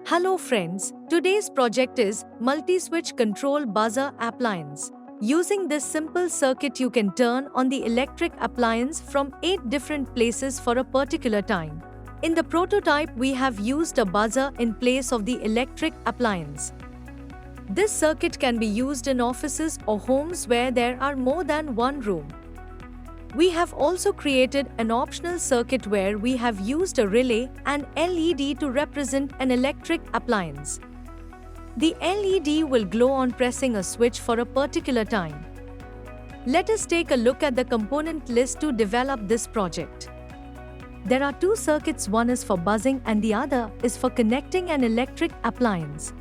Hello friends, today's project is multi-switch control buzzer appliance. Using this simple circuit you can turn on the electric appliance from 8 different places for a particular time. In the prototype we have used a buzzer in place of the electric appliance. This circuit can be used in offices or homes where there are more than one room. We have also created an optional circuit where we have used a relay and LED to represent an electric appliance. The LED will glow on pressing a switch for a particular time. Let us take a look at the component list to develop this project. There are two circuits, one is for buzzing and the other is for connecting an electric appliance.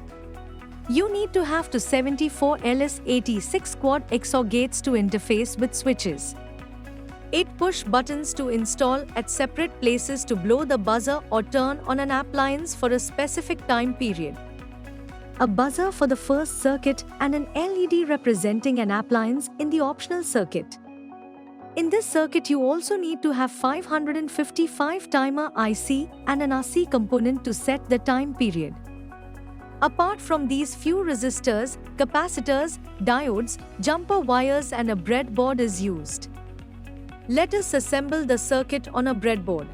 You need to have 274 LS86 quad XOR gates to interface with switches. 8 push buttons to install at separate places to blow the buzzer or turn on an appliance for a specific time period. A buzzer for the first circuit and an LED representing an appliance in the optional circuit. In this circuit you also need to have 555 timer IC and an RC component to set the time period. Apart from these, few resistors, capacitors, diodes, jumper wires and a breadboard is used. Let us assemble the circuit on a breadboard.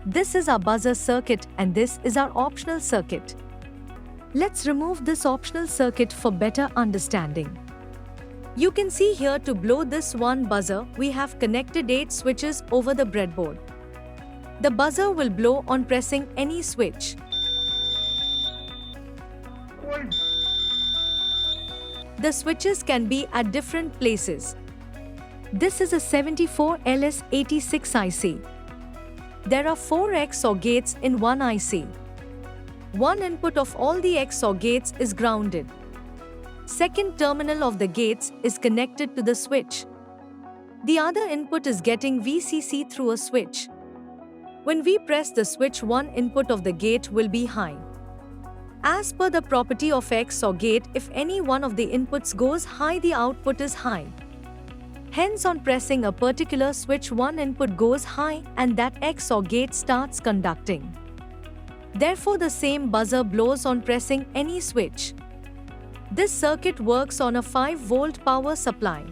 This is our buzzer circuit and this is our optional circuit. Let's remove this optional circuit for better understanding. You can see here, to blow this one buzzer, we have connected 8 switches over the breadboard. The buzzer will blow on pressing any switch. The switches can be at different places. This is a 74 LS86 IC. There are 4 XOR gates in one IC. One input of all the XOR gates is grounded. Second terminal of the gates is connected to the switch. The other input is getting VCC through a switch. When we press the switch, one input of the gate will be high. As per the property of XOR gate, if any one of the inputs goes high, the output is high. Hence, on pressing a particular switch, one input goes high and that XOR gate starts conducting. Therefore, the same buzzer blows on pressing any switch. This circuit works on a 5-volt power supply.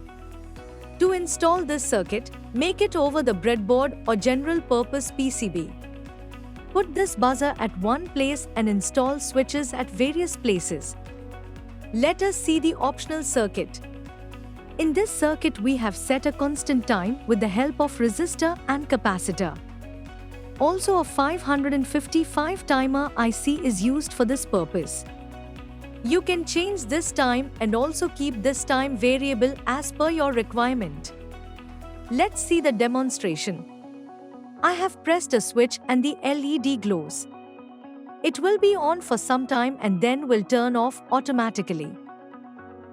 To install this circuit, make it over the breadboard or general purpose PCB. Put this buzzer at one place and install switches at various places. Let us see the optional circuit. In this circuit we have set a constant time with the help of resistor and capacitor. Also a 555 timer IC is used for this purpose. You can change this time and also keep this time variable as per your requirement. Let's see the demonstration. I have pressed a switch and the LED glows. It will be on for some time and then will turn off automatically.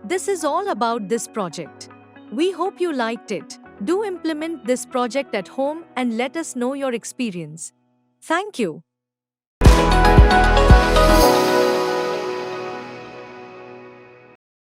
This is all about this project. We hope you liked it. Do implement this project at home and let us know your experience. Thank you.